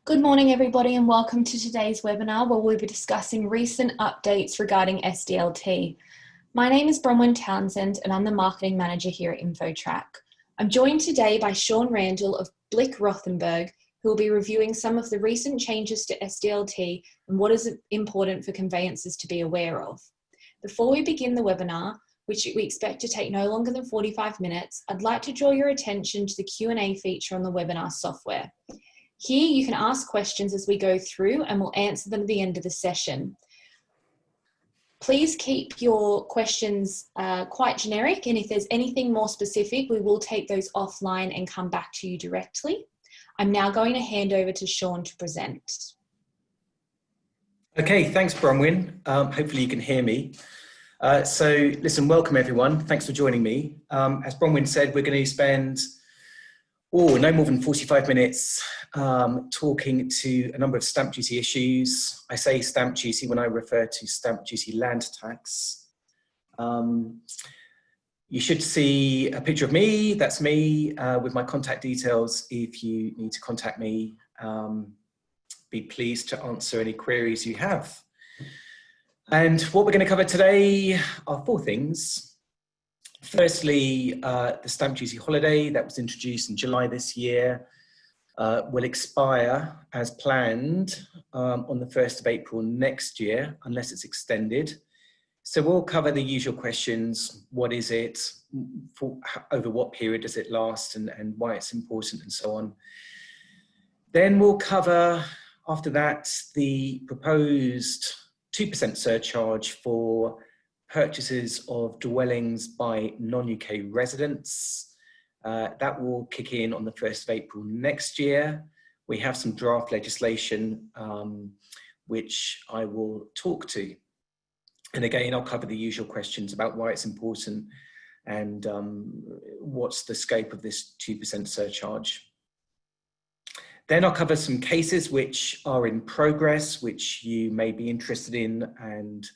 Good morning, everybody, and welcome to today's webinar where we'll be discussing recent updates regarding SDLT. My name is Bronwyn Townsend and I'm the Marketing Manager here at InfoTrack. I'm joined today by Sean Randall of Blick Rothenberg, who will be reviewing some of the recent changes to SDLT and what is important for conveyancers to be aware of. Before we begin the webinar, which we expect to take no longer than 45 minutes, I'd like to draw your attention to the Q&A feature on the webinar software. Here you can ask questions as we go through and we'll answer them at the end of the session. Please keep your questions quite generic, and if there's anything more specific, we will take those offline and come back to you directly. I'm now going to hand over to Sean to present. Okay, thanks Bronwyn. Hopefully you can hear me. So listen, welcome everyone. Thanks for joining me. As Bronwyn said, we're going to spend no more than 45 minutes talking to a number of stamp duty issues. I say stamp duty when I refer to stamp duty land tax. You should see a picture of me. That's me with my contact details if you need to contact me. Be pleased to answer any queries you have. And what we're going to cover today are four things. Firstly, the stamp duty holiday that was introduced in July this year will expire as planned on the 1st of April next year, unless it's extended. So we'll cover the usual questions. What is it? Over what period does it last, and why it's important, and so on. Then we'll cover, after that, the proposed 2% surcharge for purchases of dwellings by non-UK residents. That will kick in on the 1st of April next year. We have some draft legislation which I will talk to. And again, I'll cover the usual questions about why it's important and what's the scope of this 2% surcharge. Then I'll cover some cases which are in progress, which you may be interested in and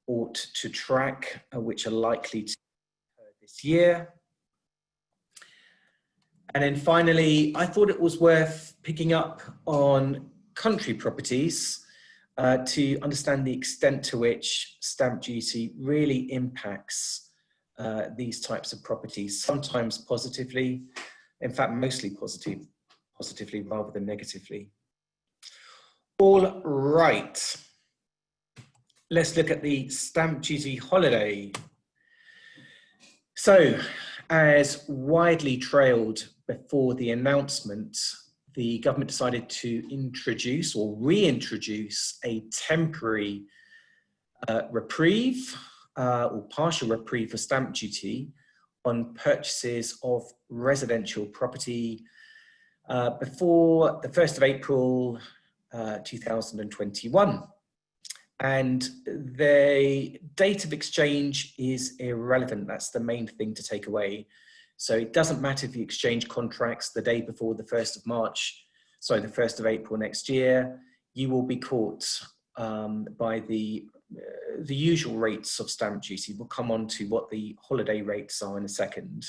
ought to track, which are likely to occur this year. And then finally, I thought it was worth picking up on country properties to understand the extent to which stamp duty really impacts these types of properties, sometimes positively, in fact, mostly positively rather than negatively. All right. Let's look at the stamp duty holiday. So, as widely trailed before the announcement, the government decided to introduce or reintroduce a temporary reprieve or partial reprieve for stamp duty on purchases of residential property before the 1st of April 2021. And the date of exchange is irrelevant. That's the main thing to take away. So it doesn't matter if you exchange contracts the day before the 1st of the 1st of April next year, you will be caught by the usual rates of stamp duty. We'll come on to what the holiday rates are in a second.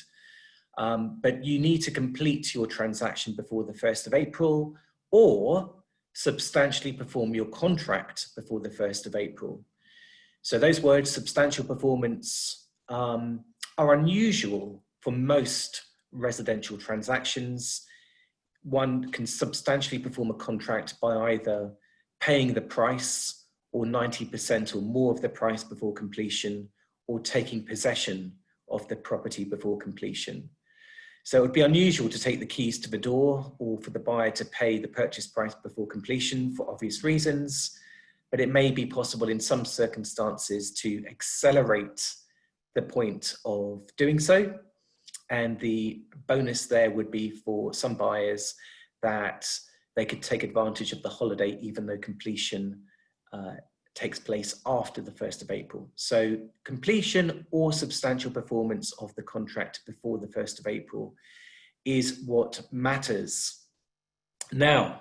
But you need to complete your transaction before the 1st of April or substantially perform your contract before the 1st of April. So those words, substantial performance, are unusual for most residential transactions. One can substantially perform a contract by either paying the price or 90% or more of the price before completion, or taking possession of the property before completion. So it would be unusual to take the keys to the door or for the buyer to pay the purchase price before completion for obvious reasons, but it may be possible in some circumstances to accelerate the point of doing so. And the bonus there would be for some buyers that they could take advantage of the holiday even though completion takes place after the 1st of April. So completion or substantial performance of the contract before the 1st of April is what matters. Now,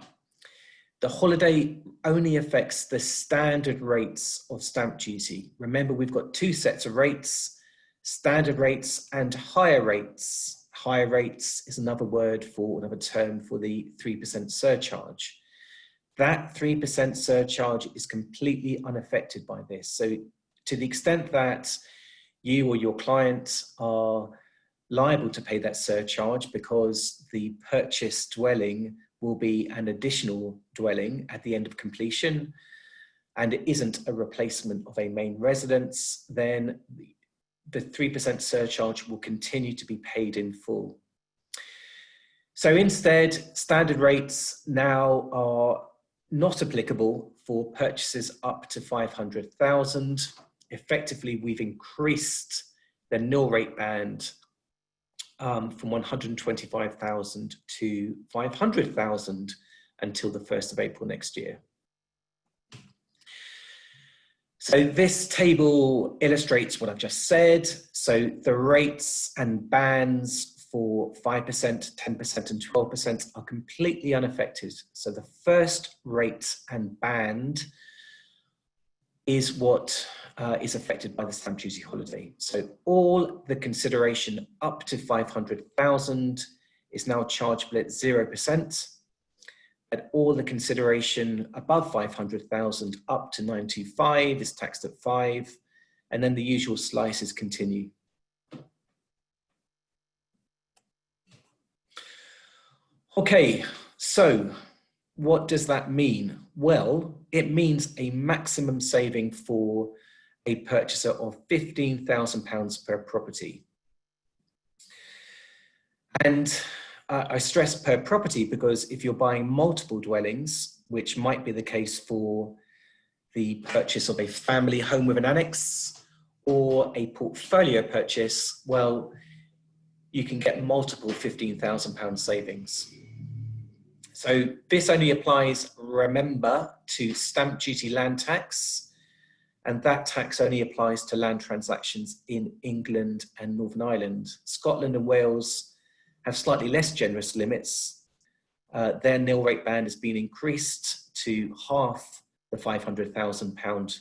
the holiday only affects the standard rates of stamp duty. Remember, we've got two sets of rates, standard rates and higher rates. Higher rates is another term for the 3% surcharge. that 3% surcharge is completely unaffected by this. So to the extent that you or your client are liable to pay that surcharge because the purchased dwelling will be an additional dwelling at the end of completion and it isn't a replacement of a main residence, then the 3% surcharge will continue to be paid in full. So instead, standard rates now are not applicable for purchases up to 500,000. Effectively, we've increased the nil rate band from 125,000 to 500,000 until the 1st of April next year. So this table illustrates what I've just said. So the rates and bands for 5%, 10% and 12% are completely unaffected. So the first rate and band is what is affected by the stamp duty holiday. So all the consideration up to 500,000 is now chargeable at 0%. And all the consideration above 500,000 up to 925 is taxed at 5%. And then the usual slices continue. Okay, so what does that mean? Well, it means a maximum saving for a purchaser of £15,000 per property. And I stress per property because if you're buying multiple dwellings, which might be the case for the purchase of a family home with an annex or a portfolio purchase, well, you can get multiple £15,000 savings. So this only applies, remember, to stamp duty land tax, and that tax only applies to land transactions in England and Northern Ireland. Scotland and Wales have slightly less generous limits. Their nil rate band has been increased to half the £500,000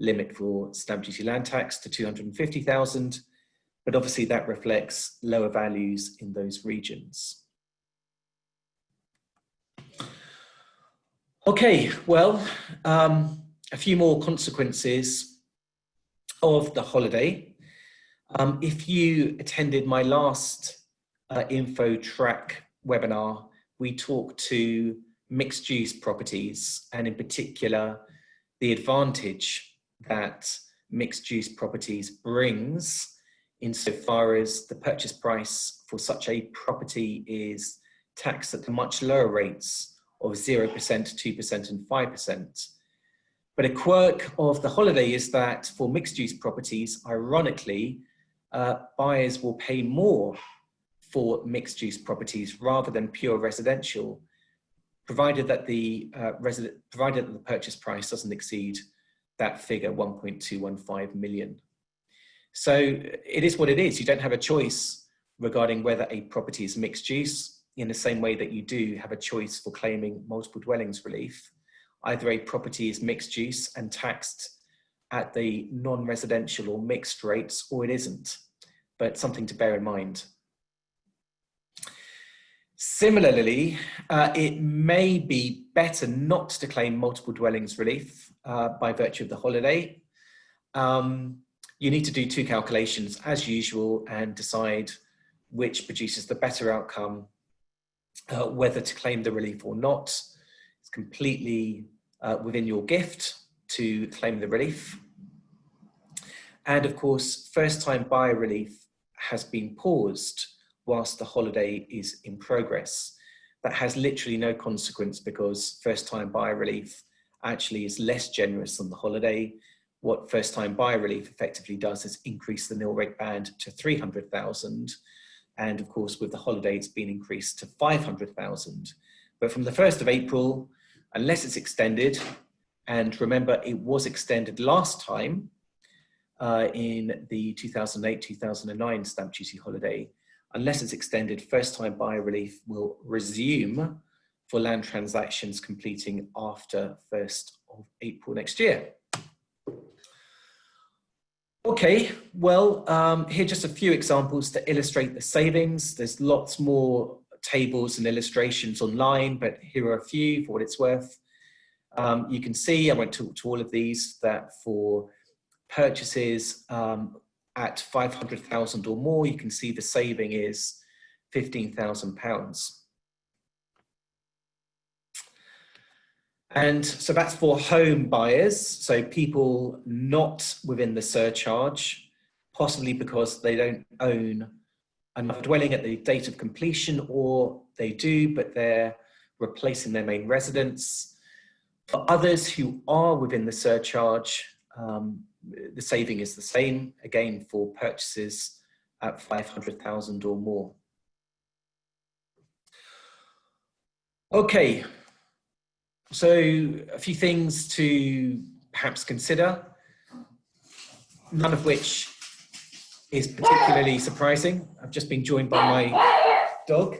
limit for stamp duty land tax to 250,000, but obviously that reflects lower values in those regions. Okay, well, a few more consequences of the holiday. If you attended my last info track webinar, we talked to mixed use properties and in particular the advantage that mixed use properties brings insofar as the purchase price for such a property is taxed at the much lower rates of 0%, 2% and 5%. But a quirk of the holiday is that for mixed use properties, ironically, buyers will pay more for mixed use properties rather than pure residential, provided that the purchase price doesn't exceed that figure, 1.215 million. So it is what it is. You don't have a choice regarding whether a property is mixed use in the same way that you do have a choice for claiming multiple dwellings relief. Either a property is mixed use and taxed at the non-residential or mixed rates, or it isn't, but something to bear in mind. Similarly, it may be better not to claim multiple dwellings relief by virtue of the holiday. You need to do two calculations as usual and decide which produces the better outcome, whether to claim the relief or not. It's completely within your gift to claim the relief. And of course, first-time buyer relief has been paused whilst the holiday is in progress. That has literally no consequence because first-time buyer relief actually is less generous than the holiday. What first-time buyer relief effectively does is increase the nil rate band to 300,000. And of course, with the holiday, it's been increased to 500,000. But from the 1st of April, unless it's extended, and remember, it was extended last time in the 2008-2009 stamp duty holiday, unless it's extended, first-time buyer relief will resume for land transactions completing after 1st of April next year. Okay, well, here are just a few examples to illustrate the savings. There's lots more tables and illustrations online, but here are a few for what it's worth. You can see, I won't talk to all of these, that for purchases at 500,000 or more, you can see the saving is £15,000. And so that's for home buyers, so people not within the surcharge, possibly because they don't own another dwelling at the date of completion, or they do, but they're replacing their main residence. For others who are within the surcharge, the saving is the same, again, for purchases at 500,000 or more. Okay, so a few things to perhaps consider, none of which is particularly surprising. I've just been joined by my dog.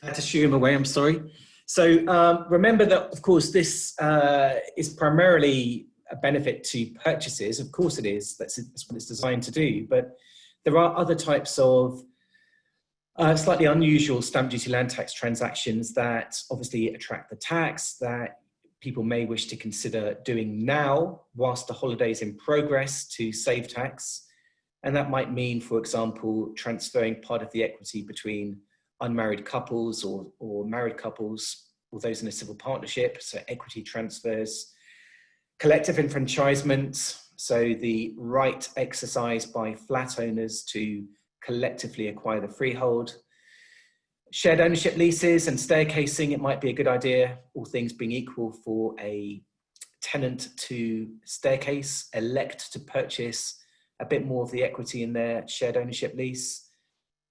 I had to shoo him away, I'm sorry. So remember that, of course, this is primarily a benefit to purchases. Of course it is, that's what it's designed to do. But there are other types of slightly unusual stamp duty land tax transactions that obviously attract the tax, that people may wish to consider doing now whilst the holiday is in progress to save tax. And that might mean, for example, transferring part of the equity between unmarried couples or married couples, or those in a civil partnership, so equity transfers, collective enfranchisement, so the right exercised by flat owners to collectively acquire the freehold. Shared ownership leases and staircasing, it might be a good idea, all things being equal, for a tenant to staircase, elect to purchase a bit more of the equity in their shared ownership lease,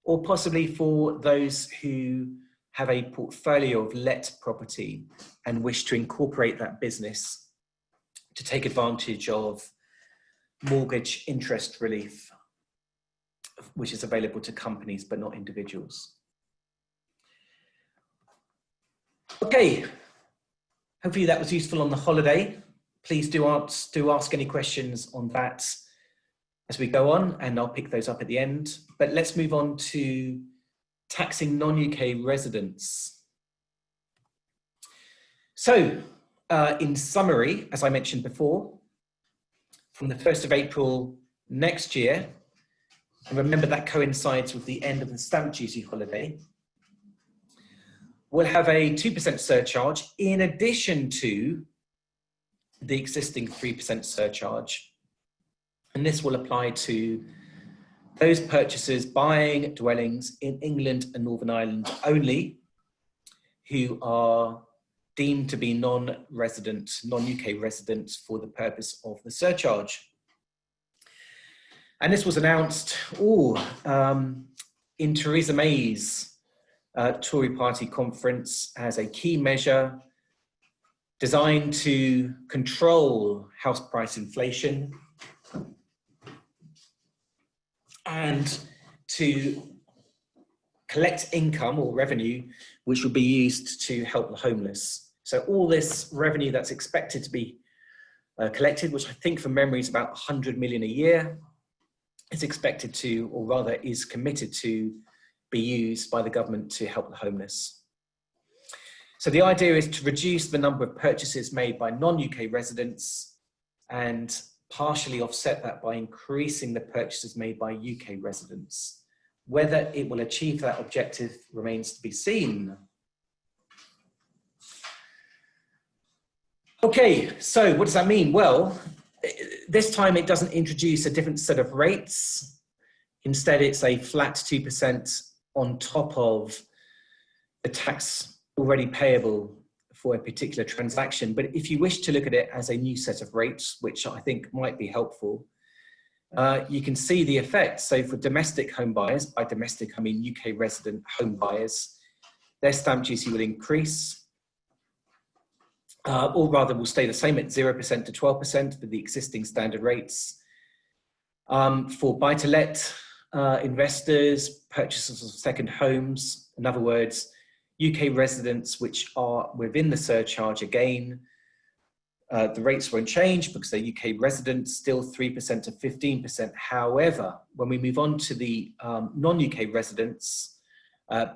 or possibly for those who have a portfolio of let property and wish to incorporate that business to take advantage of mortgage interest relief, which is available to companies but not individuals. Okay, hopefully that was useful on the holiday. Please do ask any questions on that as we go on, and I'll pick those up at the end. But let's move on to taxing non-UK residents. So, in summary, as I mentioned before, from the 1st of April next year, and remember that coincides with the end of the stamp duty holiday, we'll have a 2% surcharge in addition to the existing 3% surcharge. And this will apply to those purchasers buying dwellings in England and Northern Ireland only, who are deemed to be non-resident, non-UK residents for the purpose of the surcharge. And this was announced in Theresa May's Tory party conference as a key measure designed to control house price inflation and to collect income or revenue which will be used to help the homeless. So all this revenue that's expected to be collected, which I think from memory is about 100 million a year, is expected to, or rather is committed to, be used by the government to help the homeless. So the idea is to reduce the number of purchases made by non-UK residents and partially offset that by increasing the purchases made by UK residents. Whether it will achieve that objective remains to be seen. Okay, so what does that mean? Well, this time it doesn't introduce a different set of rates. Instead, it's a flat 2% on top of the tax already payable for a particular transaction. But if you wish to look at it as a new set of rates, which I think might be helpful, you can see the effects. So for domestic home buyers, by domestic I mean UK resident home buyers, their stamp duty will increase, or rather will stay the same at 0% to 12% with the existing standard rates. For buy-to-let investors, purchasers of second homes, in other words, UK residents which are within the surcharge, again, the rates won't change because they're UK residents, still 3% to 15%. However, when we move on to the non-UK residents,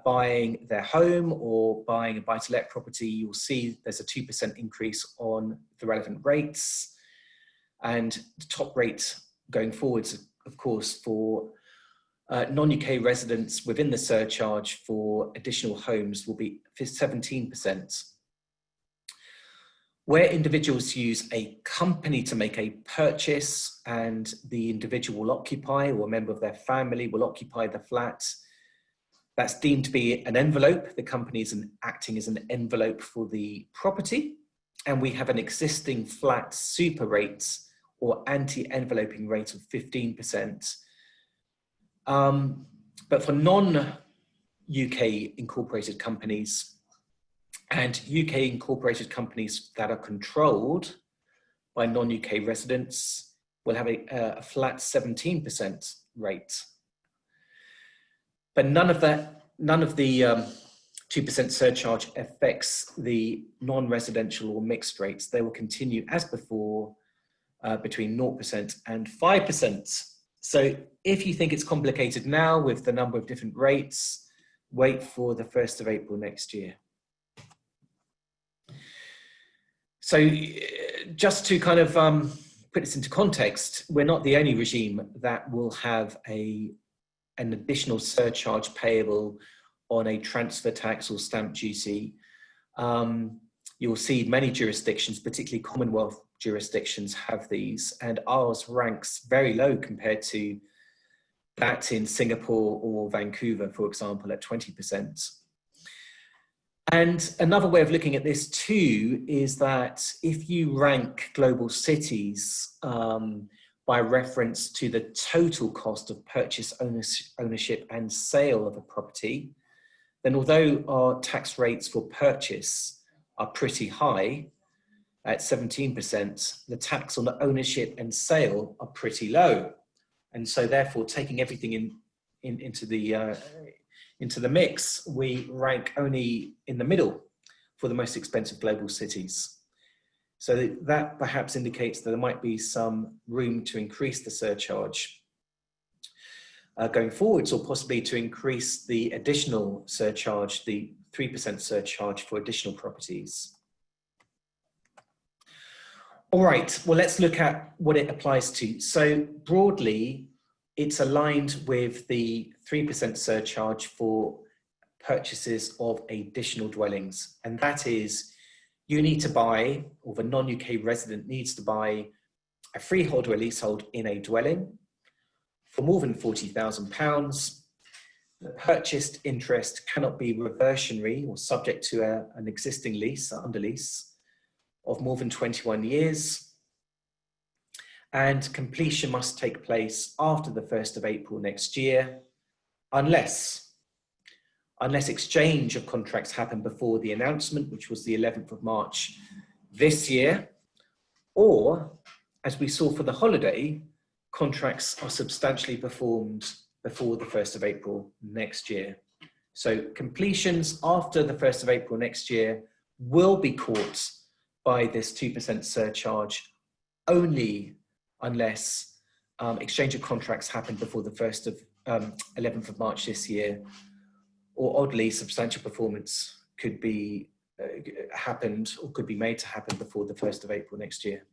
buying their home or buying a buy-to-let property, you'll see there's a 2% increase on the relevant rates. And the top rate going forwards, of course, for non-UK residents within the surcharge for additional homes will be 17%. Where individuals use a company to make a purchase and the individual will occupy, or a member of their family will occupy the flat, that's deemed to be an envelope. The company is acting as an envelope for the property. And we have an existing flat super rate or anti-enveloping rate of 15%. But for non-UK incorporated companies and UK incorporated companies that are controlled by non-UK residents will have a flat 17% rate. But none of the 2% surcharge affects the non-residential or mixed rates. They will continue as before between 0% and 5%. So if you think it's complicated now with the number of different rates, wait for the 1st of April next year. So just to kind of put this into context, we're not the only regime that will have an additional surcharge payable on a transfer tax or stamp duty. You'll see many jurisdictions, particularly Commonwealth jurisdictions, have these, and ours ranks very low compared to that in Singapore or Vancouver, for example, at 20%. And another way of looking at this too is that if you rank global cities by reference to the total cost of purchase, ownership and sale of a property, then although our tax rates for purchase are pretty high at 17%, the tax on the ownership and sale are pretty low. And so therefore taking everything into the mix, we rank only in the middle for the most expensive global cities. So that perhaps indicates that there might be some room to increase the surcharge going forwards, or possibly to increase the additional surcharge, the 3% surcharge for additional properties. All right, well, let's look at what it applies to. So broadly, it's aligned with the 3% surcharge for purchases of additional dwellings. And that is, you need to buy, or the non-UK resident needs to buy a freehold or a leasehold in a dwelling for more than £40,000. The purchased interest cannot be reversionary or subject to an existing lease, an underlease of more than 21 years. And completion must take place after the 1st of April next year, unless exchange of contracts happen before the announcement, which was the 11th of March this year, or, as we saw for the holiday, contracts are substantially performed before the 1st of April next year. So completions after the 1st of April next year will be caught by this 2% surcharge only unless exchange of contracts happen before the 11th of March this year, or oddly, substantial performance could be happened or could be made to happen before the 1st of April next year.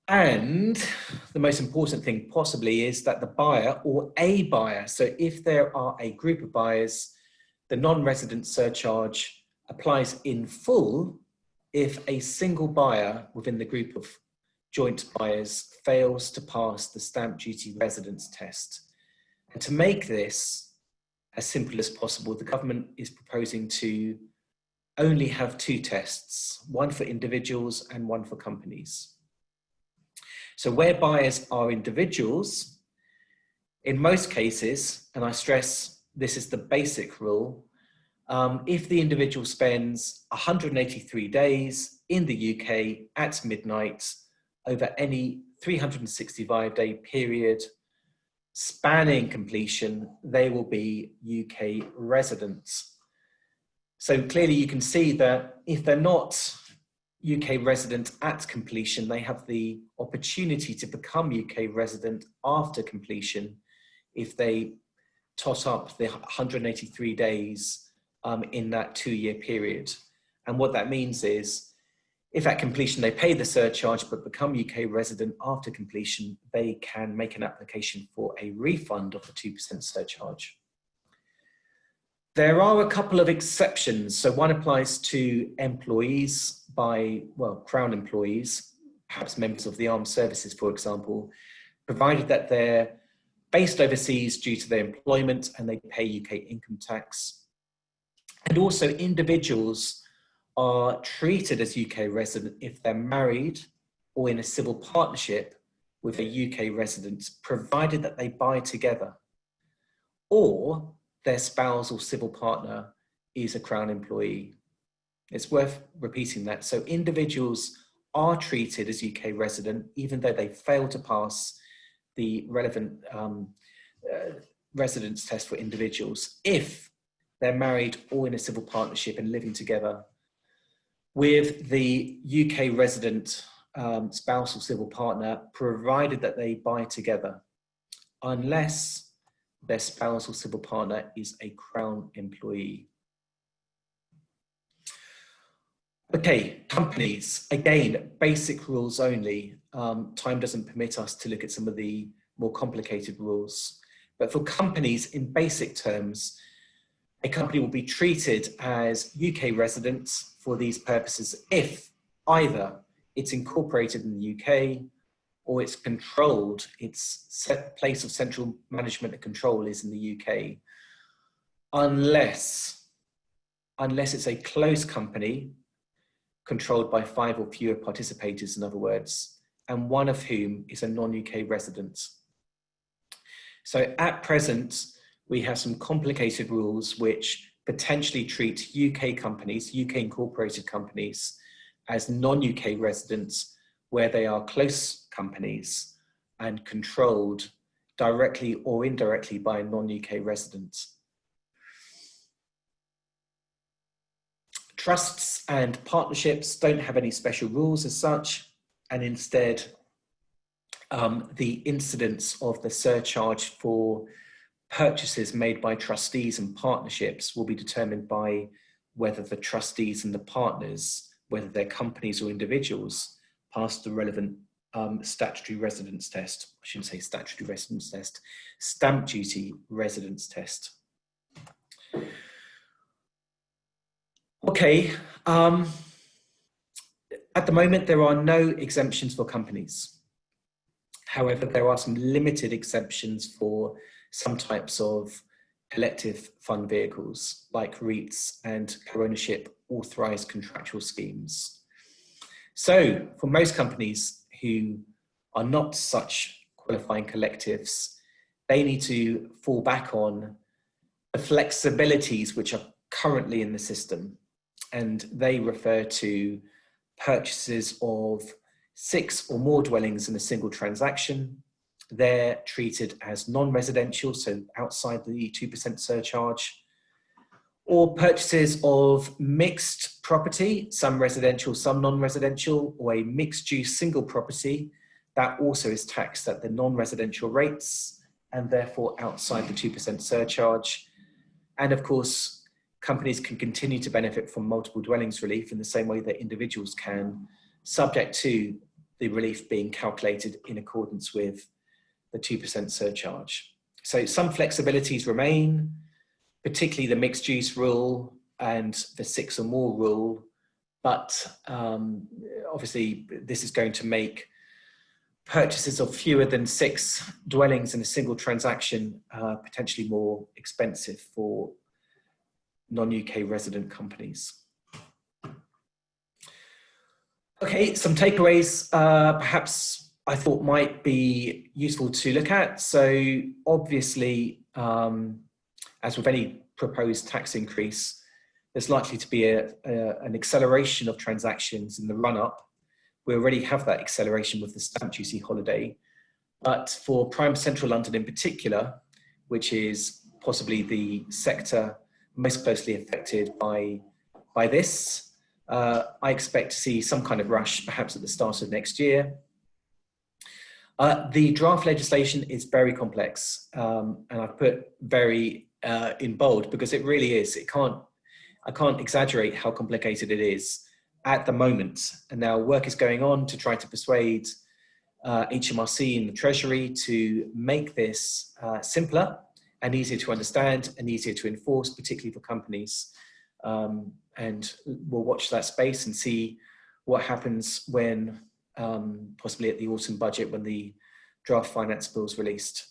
And the most important thing possibly is that the buyer or a buyer, so if there are a group of buyers, the non-resident surcharge applies in full if a single buyer within the group of joint buyers fails to pass the stamp duty residence test. And to make this as simple as possible, the government is proposing to only have 2 tests, one for individuals and one for companies. So where buyers are individuals, in most cases, and I stress this is the basic rule, if the individual spends 183 days in the UK at midnight over any 365-day period spanning completion, they will be UK residents. So clearly you can see that if they're not UK resident at completion, they have the opportunity to become UK resident after completion if they tot up the 183 days in that 2-year period. And what that means is, if at completion they pay the surcharge but become UK resident after completion, they can make an application for a refund of the 2% surcharge. There are a couple of exceptions. So one applies to employees Crown employees, perhaps members of the armed services, for example, provided that they're based overseas due to their employment and they pay UK income tax. And also individuals are treated as UK resident if they're married or in a civil partnership with a UK resident, provided that they buy together, or their spouse or civil partner is a Crown employee. It's worth repeating that. So individuals are treated as UK resident, even though they fail to pass the relevant residence test for individuals, if they're married or in a civil partnership and living together with the UK resident spouse or civil partner, provided that they buy together, unless their spouse or civil partner is a Crown employee. Okay, companies, again, basic rules only. Time doesn't permit us to look at some of the more complicated rules. But for companies, in basic terms, a company will be treated as UK residents for these purposes if either it's incorporated in the UK or it's controlled, its place of central management and control is in the UK, unless it's a closed company controlled by 5 or fewer participators, in other words, and one of whom is a non-UK resident. So at present, we have some complicated rules which potentially treat UK companies, UK incorporated companies, as non-UK residents where they are close companies and controlled directly or indirectly by non-UK residents. Trusts and partnerships don't have any special rules as such, and instead the incidence of the surcharge for purchases made by trustees and partnerships will be determined by whether the trustees and the partners, whether they're companies or individuals, pass the relevant statutory residence test. I shouldn't say statutory residence test, stamp duty residence test. Okay, at the moment there are no exemptions for companies. However, there are some limited exemptions for some types of collective fund vehicles like REITs and co-ownership authorised contractual schemes. So for most companies who are not such qualifying collectives, they need to fall back on the flexibilities which are currently in the system. And they refer to purchases of 6 or more dwellings in a single transaction. They're treated as non-residential, so outside the 2% surcharge, or purchases of mixed property, some residential, some non-residential, or a mixed-use single property that also is taxed at the non-residential rates and therefore outside the 2% surcharge. And of course, companies can continue to benefit from multiple dwellings relief in the same way that individuals can, subject to the relief being calculated in accordance with the 2% surcharge. So some flexibilities remain, particularly the mixed use rule and the 6 or more rule, but obviously this is going to make purchases of fewer than 6 dwellings in a single transaction potentially more expensive for non-UK resident companies. Okay, some takeaways perhaps I thought might be useful to look at. So obviously, as with any proposed tax increase, there's likely to be an acceleration of transactions in the run-up. We already have that acceleration with the stamp duty holiday, but for prime central London in particular, which is possibly the sector most closely affected by this, I expect to see some kind of rush, perhaps at the start of next year. The draft legislation is very complex, and I've put very in bold because it really is. I can't exaggerate how complicated it is at the moment. And now work is going on to try to persuade HMRC and the Treasury to make this simpler and easier to understand and easier to enforce, particularly for companies. And we'll watch that space and see what happens when possibly at the autumn budget when the draft finance bill is released.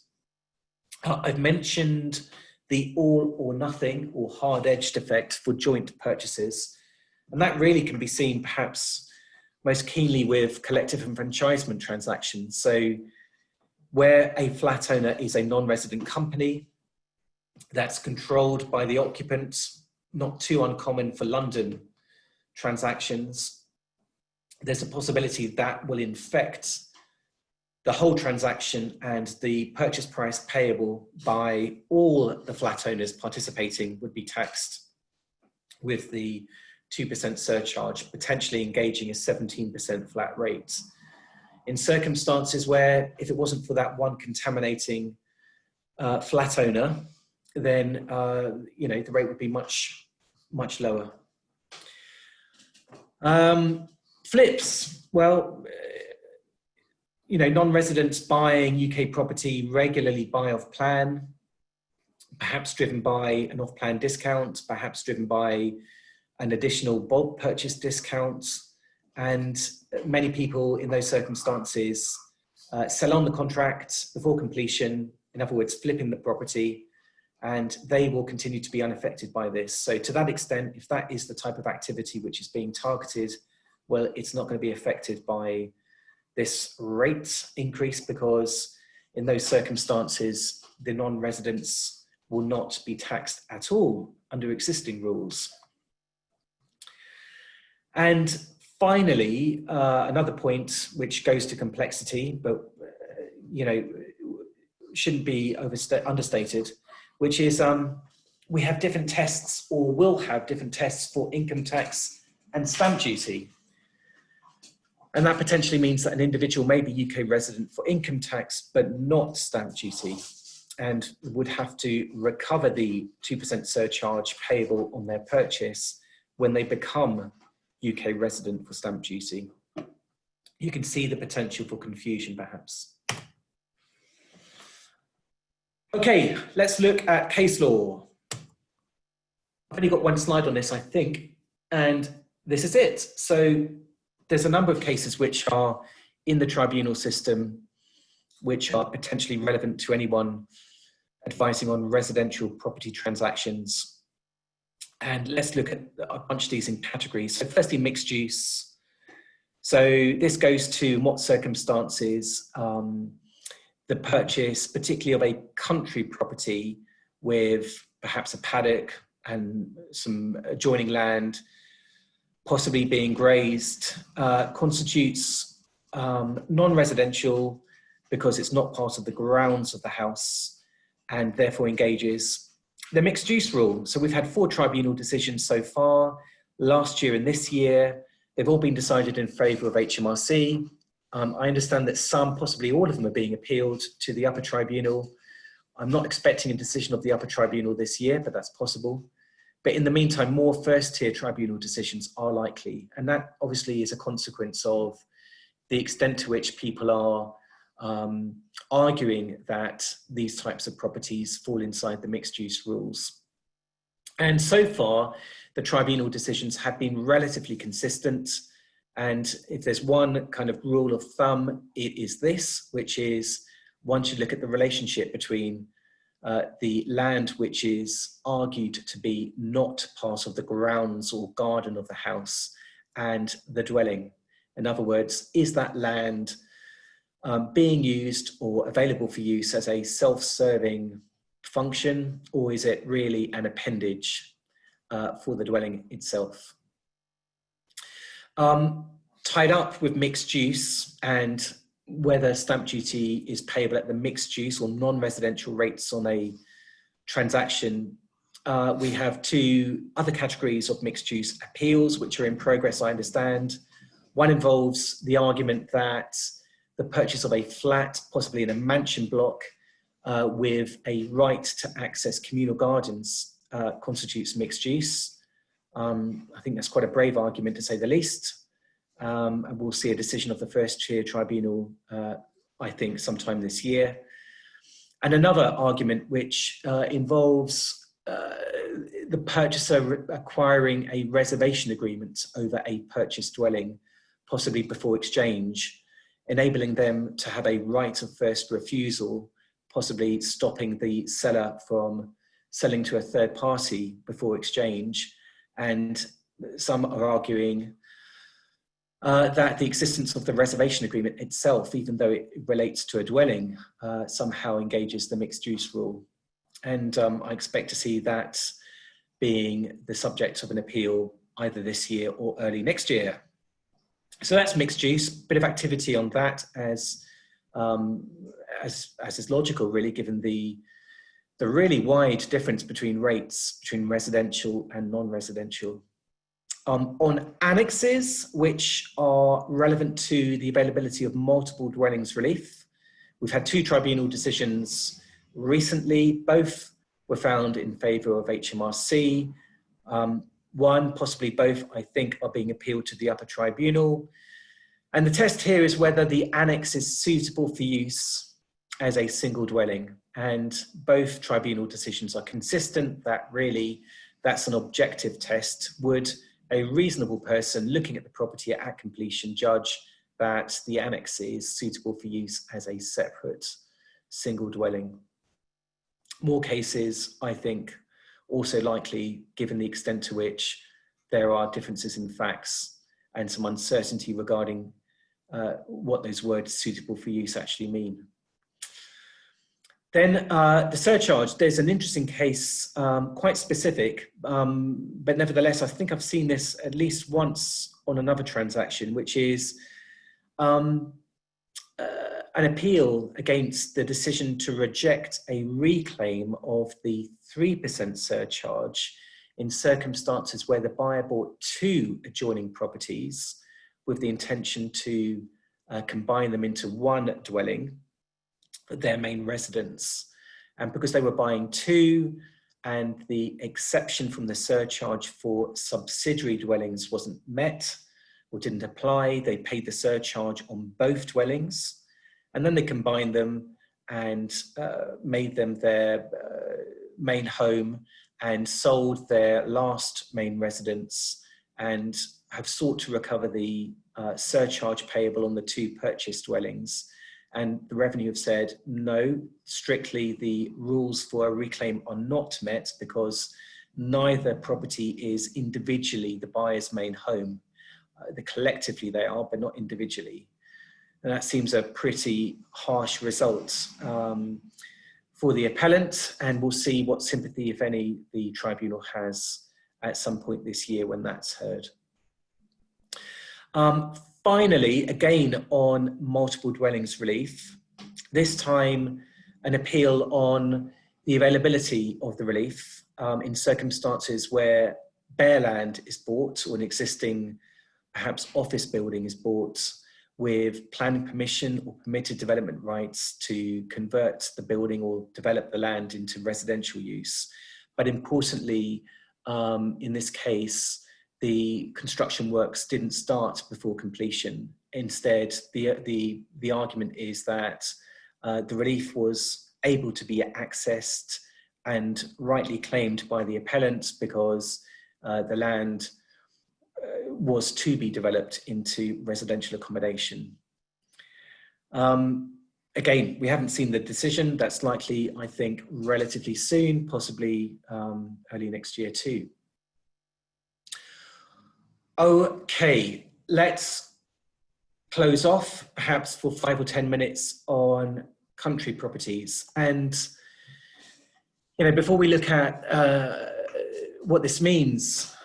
I've mentioned the all or nothing or hard-edged effect for joint purchases. And that really can be seen perhaps most keenly with collective enfranchisement transactions. So where a flat owner is a non-resident company that's controlled by the occupants, not too uncommon for London transactions, there's a possibility that will infect the whole transaction and the purchase price payable by all the flat owners participating would be taxed with the 2% surcharge, potentially engaging a 17% flat rate. In circumstances where if it wasn't for that one contaminating flat owner, then the rate would be much, much lower. Flips, well, non-residents buying UK property regularly buy off plan, perhaps driven by an off-plan discount, perhaps driven by an additional bulk purchase discount. And many people in those circumstances sell on the contract before completion, in other words, flipping the property, and they will continue to be unaffected by this. So to that extent, if that is the type of activity which is being targeted, well, it's not going to be affected by this rate increase because in those circumstances, the non-residents will not be taxed at all under existing rules. And finally, another point which goes to complexity, but shouldn't be understated, which is we have different tests or will have different tests for income tax and stamp duty. And that potentially means that an individual may be UK resident for income tax, but not stamp duty, and would have to recover the 2% surcharge payable on their purchase when they become UK resident for stamp duty. You can see the potential for confusion, perhaps. Okay, let's look at case law. I've only got one slide on this, I think, and this is it. So there's a number of cases which are in the tribunal system, which are potentially relevant to anyone advising on residential property transactions. And let's look at a bunch of these in categories. So firstly, mixed use. So this goes to in what circumstances the purchase, particularly of a country property with perhaps a paddock and some adjoining land, possibly being grazed, constitutes non-residential because it's not part of the grounds of the house and therefore engages the mixed use rule. So we've had 4 tribunal decisions so far, last year and this year. They've all been decided in favour of HMRC. I understand that some, possibly all of them, are being appealed to the upper tribunal. I'm not expecting a decision of the upper tribunal this year, but that's possible. But in the meantime, more first-tier tribunal decisions are likely. And that obviously is a consequence of the extent to which people are arguing that these types of properties fall inside the mixed-use rules. And so far, the tribunal decisions have been relatively consistent. And if there's one kind of rule of thumb, it is this, which is one should look at the relationship between the land which is argued to be not part of the grounds or garden of the house and the dwelling. In other words, is that land being used or available for use as a self-serving function, or is it really an appendage for the dwelling itself? Tied up with mixed use and whether stamp duty is payable at the mixed use or non-residential rates on a transaction, we have 2 other categories of mixed use appeals which are in progress, I understand. One involves the argument that the purchase of a flat, possibly in a mansion block, with a right to access communal gardens constitutes mixed use. I think that's quite a brave argument to say the least. And we'll see a decision of the first tier tribunal, I think, sometime this year. And another argument which involves the purchaser acquiring a reservation agreement over a purchased dwelling, possibly before exchange, enabling them to have a right of first refusal, possibly stopping the seller from selling to a third party before exchange. And some are arguing that the existence of the reservation agreement itself, even though it relates to a dwelling, somehow engages the mixed use rule. And I expect to see that being the subject of an appeal either this year or early next year. So that's mixed use, bit of activity on that as is logical, really, given the really wide difference between rates between residential and non-residential. On annexes, which are relevant to the availability of multiple dwellings relief, we've had 2 tribunal decisions recently. Both were found in favour of HMRC. One, possibly both, I think, are being appealed to the upper tribunal. And the test here is whether the annex is suitable for use as a single dwelling. And both tribunal decisions are consistent that really that's an objective test. Would a reasonable person looking at the property at completion judge that the annex is suitable for use as a separate single dwelling? More cases, I think, also likely, given the extent to which there are differences in facts and some uncertainty regarding what those words suitable for use actually mean. Then the surcharge, there's an interesting case, quite specific, but nevertheless, I think I've seen this at least once on another transaction, which is an appeal against the decision to reject a reclaim of the 3% surcharge in circumstances where the buyer bought 2 adjoining properties with the intention to combine them into one dwelling, their main residence. And because they were buying 2 and the exception from the surcharge for subsidiary dwellings wasn't met or didn't apply, they paid the surcharge on both dwellings. And then they combined them and made them their main home and sold their last main residence and have sought to recover the surcharge payable on the 2 purchased dwellings. And the revenue have said, no, strictly the rules for a reclaim are not met because neither property is individually the buyer's main home. Collectively they are, but not individually. And that seems a pretty harsh result for the appellant, and we'll see what sympathy, if any, the tribunal has at some point this year when that's heard. Finally, again on multiple dwellings relief, this time an appeal on the availability of the relief in circumstances where bare land is bought or an existing perhaps office building is bought with planning permission or permitted development rights to convert the building or develop the land into residential use. But importantly, in this case, the construction works didn't start before completion. Instead, the argument is that the relief was able to be accessed and rightly claimed by the appellant because the land was to be developed into residential accommodation. Again, we haven't seen the decision. That's likely, I think, relatively soon, possibly early next year too. Okay, let's close off perhaps for 5 or 10 minutes on country properties. And, you know, before we look at what this means,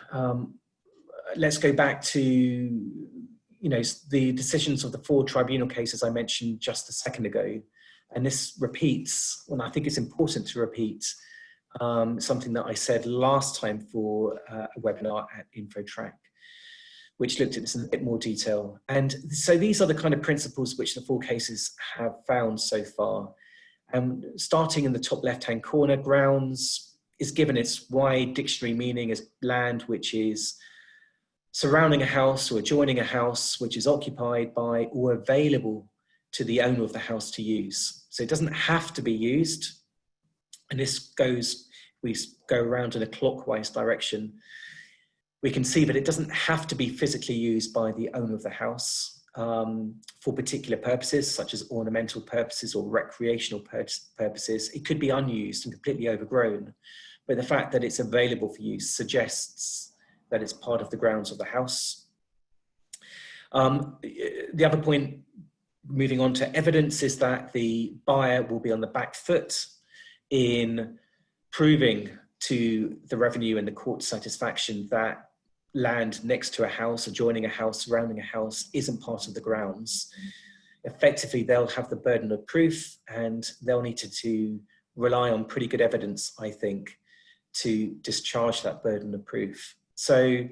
let's go back to, you know, the decisions of the 4 tribunal cases I mentioned just a second ago. And this repeats, well, I think it's important to repeat something that I said last time for a webinar at InfoTrack. which looked at this in a bit more detail. And so these are the kind of principles which the 4 cases have found so far. Starting in the top left-hand corner, grounds is given its wide dictionary meaning as land which is surrounding a house or adjoining a house which is occupied by or available to the owner of the house to use. So it doesn't have to be used. And this goes, we go around in a clockwise direction. We can see that it doesn't have to be physically used by the owner of the house for particular purposes, such as ornamental purposes or recreational purposes. It could be unused and completely overgrown, but the fact that it's available for use suggests that it's part of the grounds of the house. The other point, moving on to evidence, is that the buyer will be on the back foot in proving to the revenue and the court satisfaction that land next to a house, adjoining a house, surrounding a house isn't part of the grounds. Effectively, they'll have the burden of proof and they'll need to rely on pretty good evidence, I think, to discharge that burden of proof. So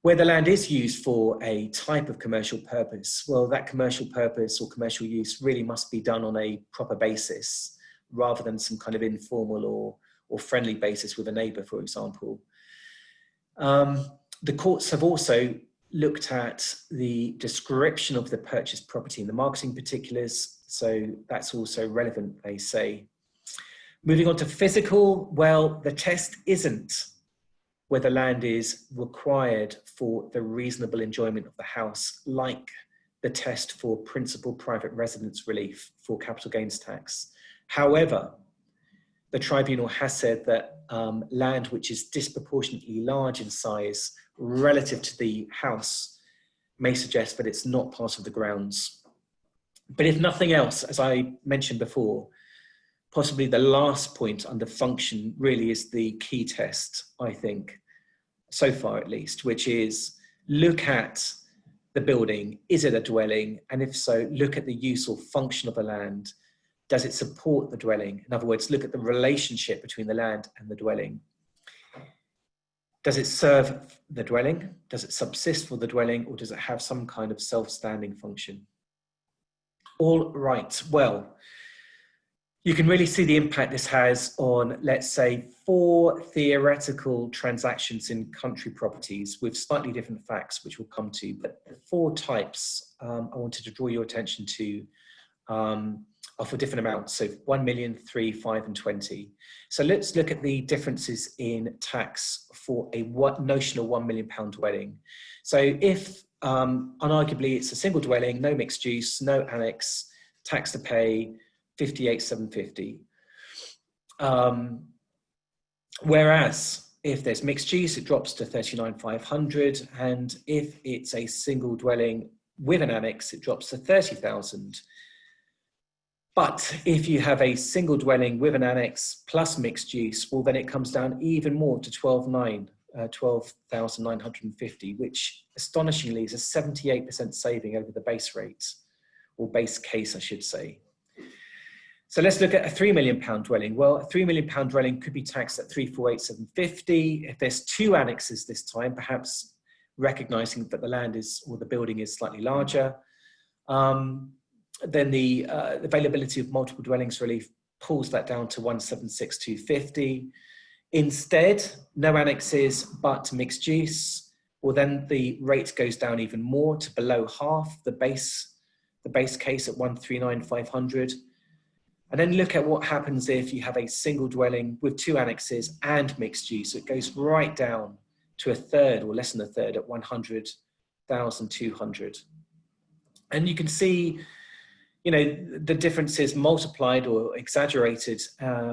where the land is used for a type of commercial purpose, well, that commercial purpose or commercial use really must be done on a proper basis rather than some kind of informal or friendly basis with a neighbour, for example. The courts have also looked at the description of the purchased property and the marketing particulars, so that's also relevant, they say. Moving on to physical, well, the test isn't whether land is required for the reasonable enjoyment of the house, like the test for principal private residence relief for capital gains tax. However, the tribunal has said that land which is disproportionately large in size relative to the house may suggest that it's not part of the grounds. But if nothing else, as I mentioned before, possibly the last point under function really is the key test, I think, so far at least, which is look at the building. Is it a dwelling? And if so, look at the use or function of the land. Does it support the dwelling? In other words, look at the relationship between the land and the dwelling. Does it serve the dwelling? Does it subsist for the dwelling? Or does it have some kind of self-standing function? All right, well, you can really see the impact this has on, let's say, 4 theoretical transactions in country properties with slightly different facts, which we'll come to. But the 4 types I wanted to draw your attention to are for different amounts. So 1 million, 3, 5, and 20. So let's look at the differences in tax for a notional £1 million dwelling. So if unarguably it's a single dwelling, no mixed use, no annex, tax to pay, 58,750. Whereas if there's mixed use, it drops to 39,500, and if it's a single dwelling with an annex, it drops to 30,000. But if you have a single dwelling with an annex plus mixed use, well, then it comes down even more to 12,950, which astonishingly is a 78% saving over the base rate, or base case, I should say. So let's look at a £3 million dwelling. Well, a £3 million dwelling could be taxed at 348,750. If there's 2 annexes this time, perhaps recognizing that the land is, or the building is slightly larger, then the availability of multiple dwellings relief pulls that down to 176,250. Instead, no annexes but mixed use, well then the rate goes down even more to below half the base case at 139,500. And then look at what happens if you have a single dwelling with 2 annexes and mixed use. So it goes right down to a third or less than a third at 100,200. And you can see, you know, the differences multiplied or exaggerated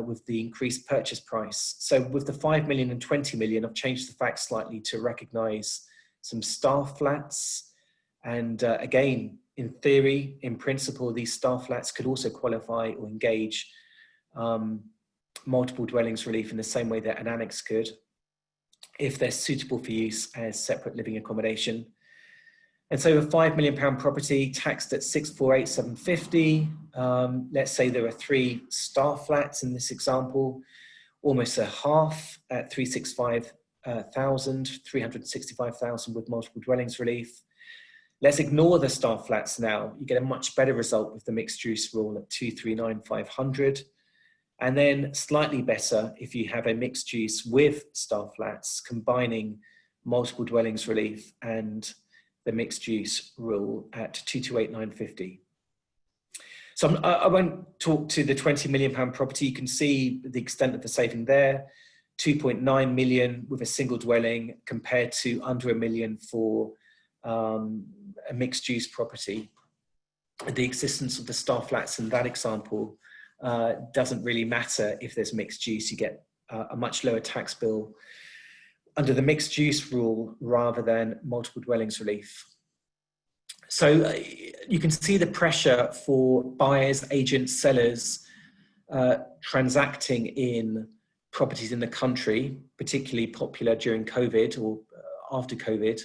with the increased purchase price. So with the 5 million and 20 million, I've changed the facts slightly to recognize some staff flats. And again, in theory, in principle, these staff flats could also qualify or engage multiple dwellings relief in the same way that an annex could, if they're suitable for use as separate living accommodation. And so a £5 million property taxed at 648,750. Let's say there are 3 staff flats in this example, almost a half at 365 365,000 with multiple dwellings relief. Let's ignore the star flats now. You get a much better result with the mixed use rule at 239,500. And then slightly better if you have a mixed use with star flats, combining multiple dwellings relief and the mixed use rule at 228,950. So I won't talk to the £20 million property. You can see the extent of the saving there. 2.9 million with a single dwelling compared to under £1 million for a mixed use property. The existence of the star flats in that example doesn't really matter if there's mixed use. You get a much lower tax bill under the mixed use rule rather than multiple dwellings relief. So you can see the pressure for buyers, agents, sellers transacting in properties in the country, particularly popular during COVID or after COVID,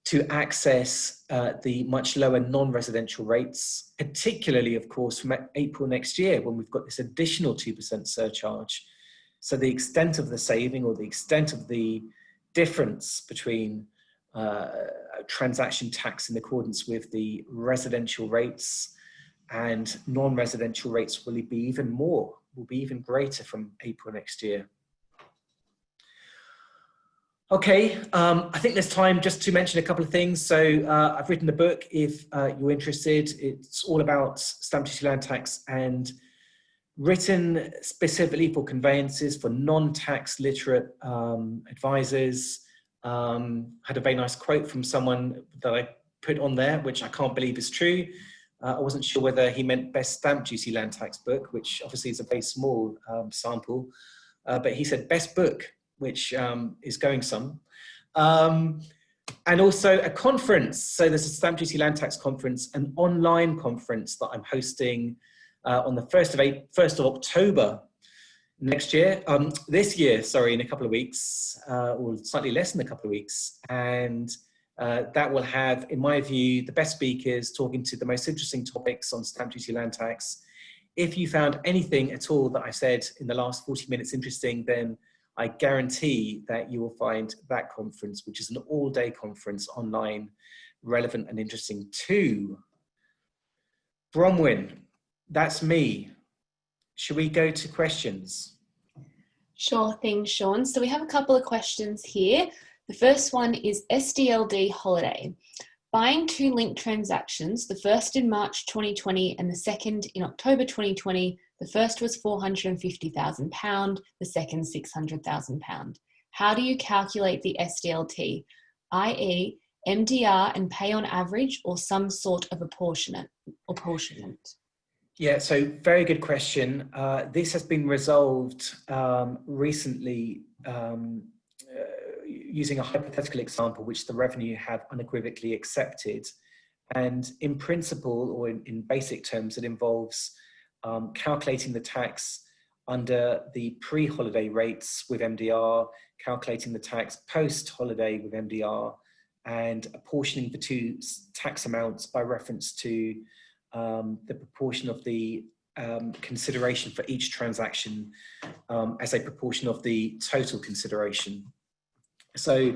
to access the much lower non-residential rates, particularly, of course, from April next year when we've got this additional 2% surcharge. So the extent of the saving or the extent of the difference between transaction tax in accordance with the residential rates and non-residential rates will be even more, will be even greater from April next year. Okay, I think there's time just to mention a couple of things. So I've written a book if you're interested. It's all about stamp duty, land tax, and written specifically for conveyancers, for non-tax literate advisors. Had a very nice quote from someone that I put on there, which I can't believe is true. I wasn't sure whether he meant best stamp duty land tax book, which obviously is a very small sample, but he said best book, which is going some. And also a conference. So there's a stamp duty land tax conference, an online conference that I'm hosting on the 1st of October next year, this year, sorry, in a couple of weeks, or slightly less than a couple of weeks. And that will have, in my view, the best speakers talking to the most interesting topics on stamp duty land tax. If you found anything at all that I said in the last 40 minutes interesting, then I guarantee that you will find that conference, which is an all-day conference online, relevant and interesting too. Bronwyn, that's me. Should we go to questions? Sure thing, Sean. So we have a couple of questions here. The first one is SDLT holiday. Buying two linked transactions, the first in March 2020 and the second in October 2020, the first was £450,000, the second £600,000. How do you calculate the SDLT, i.e. MDR and pay on average or some sort of apportionment? Yeah, so very good question. This has been resolved recently using a hypothetical example, which the revenue have unequivocally accepted. And in principle, or in basic terms, it involves calculating the tax under the pre-holiday rates with MDR, calculating the tax post-holiday with MDR, and apportioning the two tax amounts by reference to the proportion of the consideration for each transaction as a proportion of the total consideration. So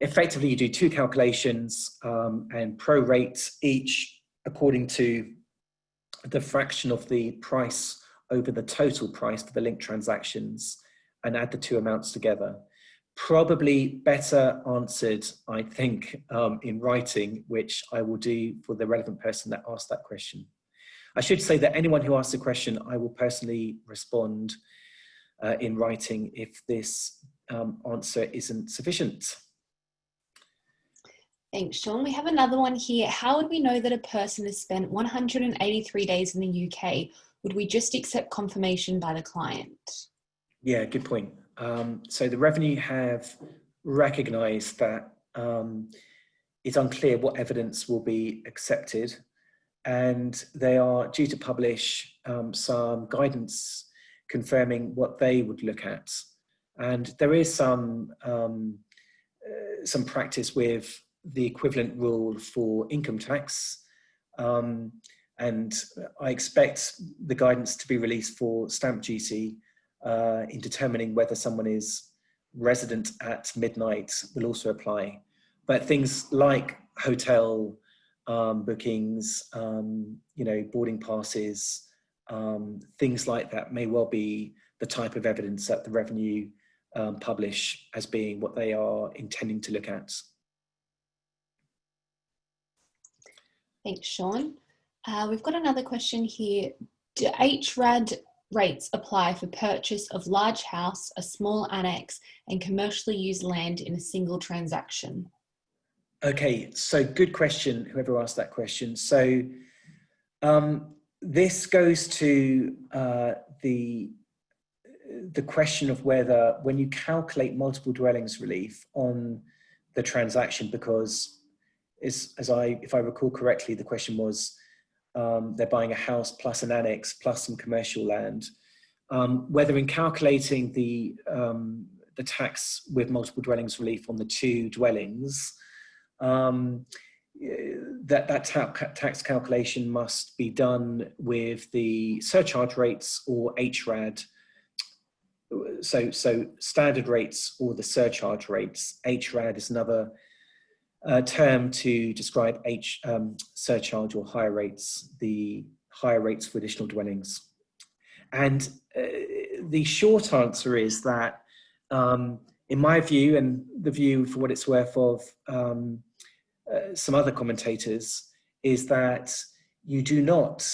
effectively you do two calculations and prorate each according to the fraction of the price over the total price for the linked transactions and add the two amounts together. Probably better answered, I think, in writing, which I will do for the relevant person that asked that question. I should say that anyone who asks a question, I will personally respond in writing if this answer isn't sufficient. Thanks, Sean. We have another one here. How would we know that a person has spent 183 days in the UK? Would we just accept confirmation by the client? Yeah, good point. So the revenue have recognised that it's unclear what evidence will be accepted, and they are due to publish some guidance confirming what they would look at. And there is some practice with the equivalent rule for income tax, and I expect the guidance to be released for stamp duty in determining whether someone is resident at midnight will also apply. But things like hotel bookings, boarding passes, things like that may well be the type of evidence that the revenue publish as being what they are intending to look at. Thanks, Sean. We've got another question here. Do HRAD rates apply for purchase of large house, a small annex, and commercially used land in a single transaction? Okay, so good question, whoever asked that question. So this goes to the question of whether, when you calculate multiple dwellings relief on the transaction, because if I recall correctly, the question was they're buying a house plus an annex plus some commercial land, whether in calculating the tax with multiple dwellings relief on the two dwellings, that tax calculation must be done with the surcharge rates or HRAD. So standard rates or the surcharge rates. HRAD is another term to describe surcharge or higher rates, the higher rates for additional dwellings. And the short answer is that, in my view, and the view for what it's worth of some other commentators, is that you do not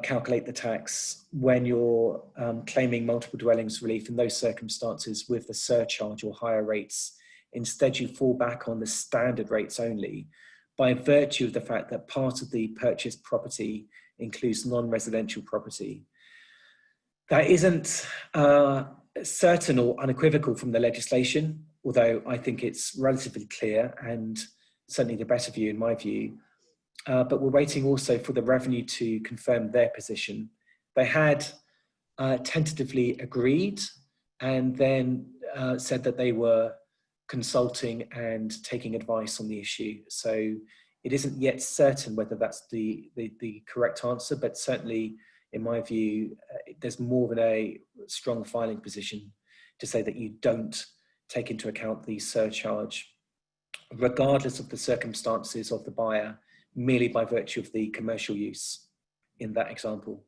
calculate the tax when you're claiming multiple dwellings relief in those circumstances with the surcharge or higher rates. Instead, you fall back on the standard rates only, by virtue of the fact that part of the purchased property includes non-residential property. That isn't certain or unequivocal from the legislation, although I think it's relatively clear and certainly the better view in my view. But we're waiting also for the revenue to confirm their position. They had tentatively agreed and then said that they were consulting and taking advice on the issue. So it isn't yet certain whether that's the correct answer, but certainly in my view, there's more than a strong filing position to say that you don't take into account the surcharge, regardless of the circumstances of the buyer, merely by virtue of the commercial use in that example.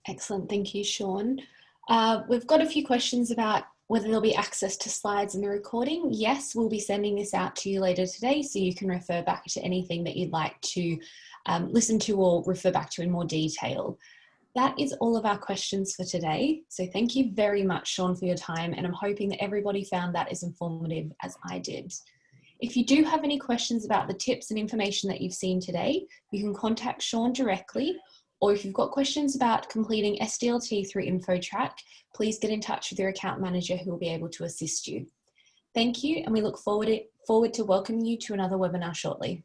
Excellent, thank you, Sean. We've got a few questions about whether there'll be access to slides in the recording. Yes, we'll be sending this out to you later today, so you can refer back to anything that you'd like to listen to or refer back to in more detail. That is all of our questions for today. So thank you very much, Sean, for your time, and I'm hoping that everybody found that as informative as I did. If you do have any questions about the tips and information that you've seen today, you can contact Sean directly, or if you've got questions about completing SDLT through InfoTrack, please get in touch with your account manager who will be able to assist you. Thank you, and we look forward to welcoming you to another webinar shortly.